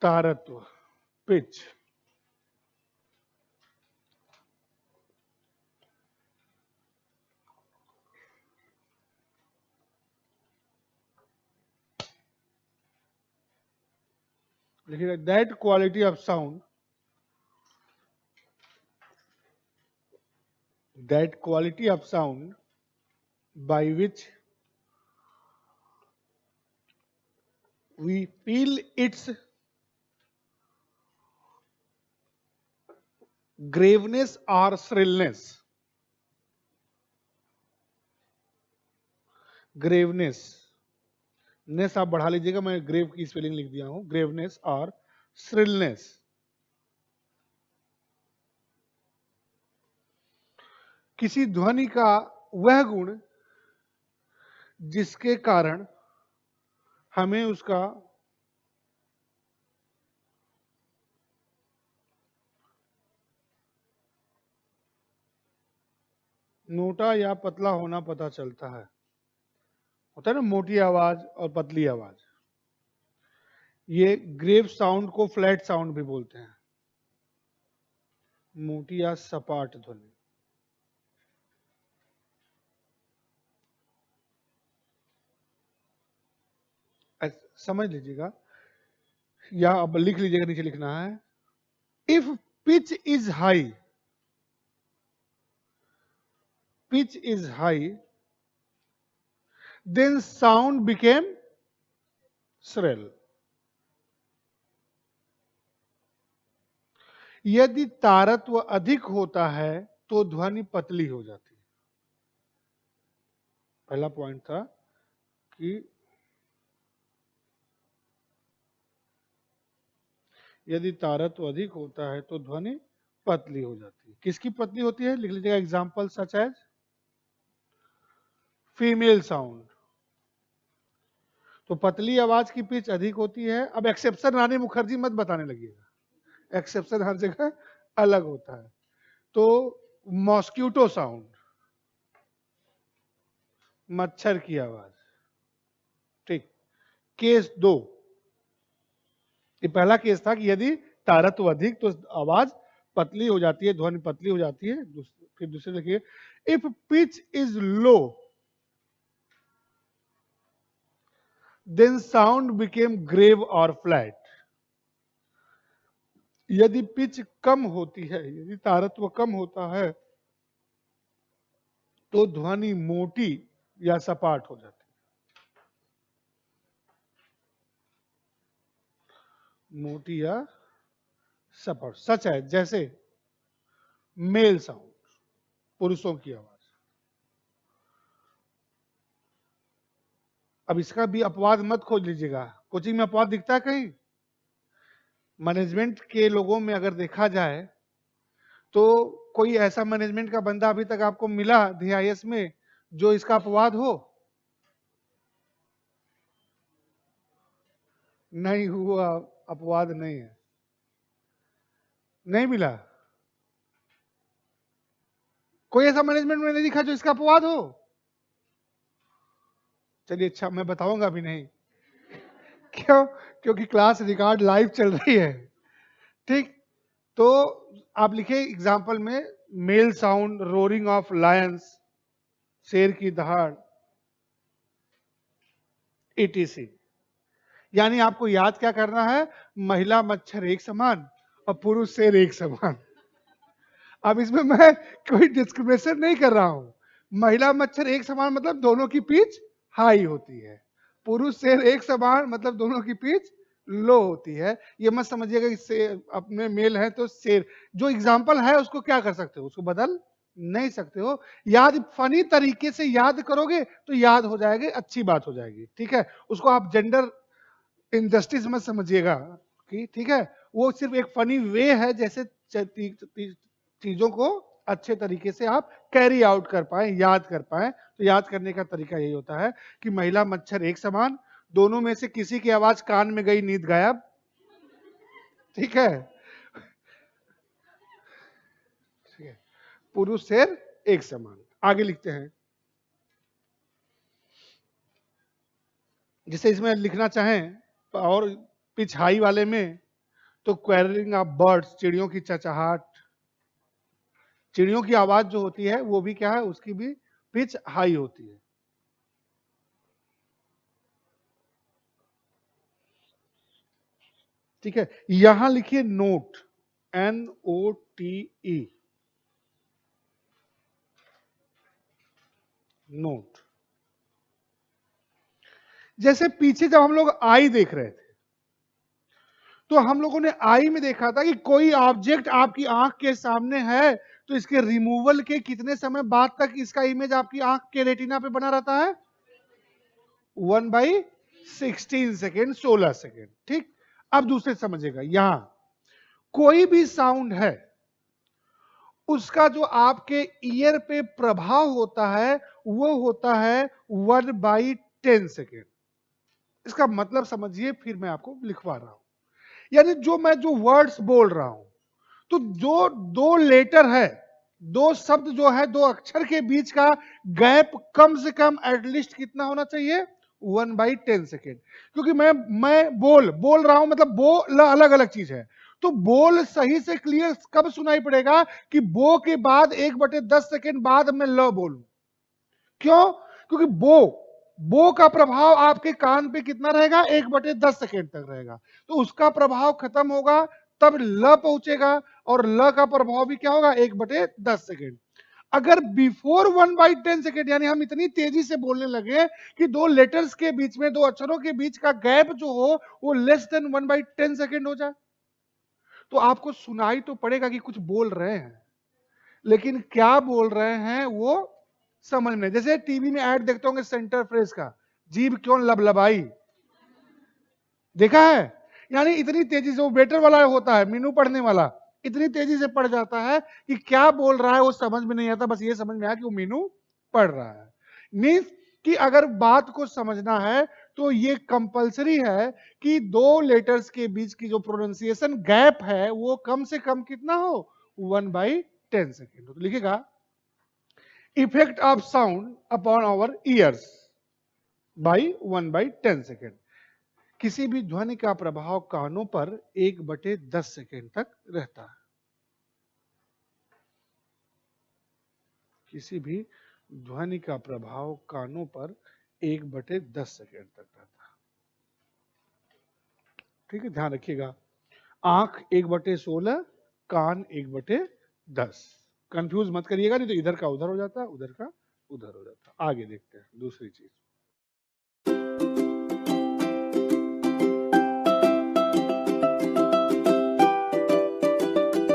तारत्व, pitch. लिखिए that quality of sound, that quality of sound by which we feel its graveness or shrillness. ग्रेवनेस, नेस आप बढ़ा लीजिएगा, मैं grave की स्पेलिंग लिख दिया हूं, ग्रेवनेस और श्रिलनेस। किसी ध्वनि का वह गुण जिसके कारण हमें उसका मोटा या पतला होना पता चलता है। होता है ना मोटी आवाज और पतली आवाज, ये ग्रेव साउंड को फ्लैट साउंड भी बोलते हैं, मोटी या सपाट ध्वनि। समझ लीजिएगा, या अब लिख लीजिएगा, नीचे लिखना है, if pitch is high, pitch is high, then sound became shrill. यदि तारत्व अधिक होता है तो ध्वनि पतली हो जाती है। पहला पॉइंट था कि यदि तारत्व अधिक होता है तो ध्वनि पतली हो जाती है। किसकी पतली होती है? लिख लीजिएगा example such as female sound. तो पतली आवाज की पिच अधिक होती है। अब एक्सेप्शन रानी मुखर्जी मत बताने लगिएगा, एक्सेप्शन हर जगह अलग होता है। तो मॉस्क्यूटो साउंड, मच्छर की आवाज, ठीक। केस 2, ये पहला केस था कि यदि तारत्व अधिक तो आवाज पतली हो जाती है, ध्वनि पतली हो जाती है। फिर दूसरे देखिए, if pitch is low then sound became grave और फ्लैट। यदि पिच कम होती है, यदि तारत्व कम होता है तो ध्वनि मोटी या सपाट हो जाती है, मोटी या सपाट। सच है, जैसे मेल साउंड, पुरुषों की आवाज। अब इसका भी अपवाद मत खोज लीजिएगा, कोचिंग में अपवाद दिखता है कहीं? मैनेजमेंट के लोगों में अगर देखा जाए तो कोई ऐसा मैनेजमेंट का बंदा अभी तक आपको मिला DIS में जो इसका अपवाद हो? नहीं हुआ, अपवाद नहीं है, नहीं मिला। कोई ऐसा मैनेजमेंट में नहीं दिखा जो इसका अपवाद हो? चलिए अच्छा, मैं बताऊंगा भी नहीं। क्यों? क्योंकि क्लास रिकॉर्ड लाइव चल रही है, ठीक। तो आप लिखे एग्जाम्पल में male sound, roaring of lions, शेर की दहाड़, ETC। यानी आपको याद क्या करना है? महिला मच्छर एक समान और पुरुष शेर एक समान। अब इसमें मैं कोई डिस्क्रिमिनेशन नहीं कर रहा हूं। महिला मच्छर एक समान मतलब दोनों की पिच हाई होती है, पुरुष शेर एक समान मतलब दोनों की पिच लो होती है। ये मत समझिएगा कि अपने मेल है तो शेर, जो एग्जाम्पल है उसको क्या कर सकते हो, उसको बदल नहीं सकते हो। याद फनी तरीके से याद करोगे तो याद हो जाएगी, अच्छी बात हो जाएगी, ठीक है। उसको आप जेंडर इनजस्टिस मत समझिएगा कि, ठीक है, वो सिर्फ एक फनी वे है, जैसे चीजों को अच्छे तरीके से आप कैरी आउट कर पाए, याद कर पाए। तो याद करने का तरीका यही होता है कि महिला मच्छर एक समान, दोनों में से किसी की आवाज कान में गई, नींद गायब, ठीक है। पुरुष शेर एक समान। आगे लिखते हैं, जिसे इसमें लिखना चाहें और पिच हाई वाले में तो क्वेरिंग ऑफ बर्ड्स, चिड़ियों की चहचहाट, चिड़ियों की आवाज जो होती है वो भी क्या है, उसकी भी पिच हाई होती है। ठीक है, यहां लिखिए नोट, NOTE, नोट। जैसे पीछे जब हम लोग आई देख रहे थे, तो हम लोगों ने आई में देखा था कि कोई ऑब्जेक्ट आपकी आंख के सामने है तो इसके रिमूवल के कितने समय बाद तक इसका इमेज आपकी आंख के रेटिना पे बना रहता है, 1/16 सेकेंड, 16 सेकेंड। ठीक, अब दूसरे समझिएगा, यहां कोई भी साउंड है उसका जो आपके ईयर पे प्रभाव होता है वो होता है 1/10 सेकेंड। इसका मतलब समझिए, फिर मैं आपको लिखवा रहा हूं। यानी जो वर्ड्स बोल रहा हूं, तो जो दो लेटर है, दो शब्द जो है, दो अक्षर के बीच का गैप कम से कम एटलीस्ट कितना होना चाहिए, 1/10 सेकेंड। क्योंकि मैं बोल रहा हूं, मतलब बोल अलग अलग चीज है। तो बोल सही से क्लियर कब सुनाई पड़ेगा, कि बो के बाद 1/10 सेकेंड बाद मैं ल बोलूं। क्यों? क्योंकि बो का प्रभाव आपके कान पे कितना रहेगा, 1/10 सेकेंड तक रहेगा। तो उसका प्रभाव खत्म होगा, तब ल पहुंचेगा, और ल का प्रभाव भी क्या होगा, 1/10 सेकेंड। अगर बिफोर 1/10 सेकेंड, यानी हम इतनी तेजी से बोलने लगे कि दो लेटर्स के बीच में, दो अक्षरों के बीच का गैप जो हो वो लेस देन 1/10 सेकेंड हो जाए, तो आपको सुनाई तो पड़ेगा कि कुछ बोल रहे हैं, लेकिन क्या बोल रहे हैं वो समझ में। जैसे टीवी में ऐड देखते होंगे सेंटर फ्रेश का, जीभ क्यों लबलबाई, देखा है? यानी इतनी तेजी से, वो वेटर वाला होता है, मेनू पढ़ने वाला, इतनी तेजी से पढ़ जाता है कि क्या बोल रहा है वो समझ में नहीं आता, बस ये समझ में आया कि वो मेनू पढ़ रहा है। मीन्स कि अगर बात को समझना है तो ये कंपलसरी है कि दो लेटर्स के बीच की जो प्रोनाउंसिएशन गैप है वो कम से कम कितना हो, 1/10 सेकेंड। तो लिखेगा effect of sound upon our ears by 1/10 second. किसी भी ध्वनि का प्रभाव कानों पर 1/10 सेकेंड तक रहता है। किसी भी ध्वनि का प्रभाव कानों पर 1/10 सेकेंड तक रहता है। ठीक है, ध्यान रखिएगा। आंख 1/16, कान 1/10। कंफ्यूज मत करिएगा, नहीं तो इधर का उधर हो जाता है, उधर का उधर हो जाता है। आगे देखते हैं दूसरी चीज।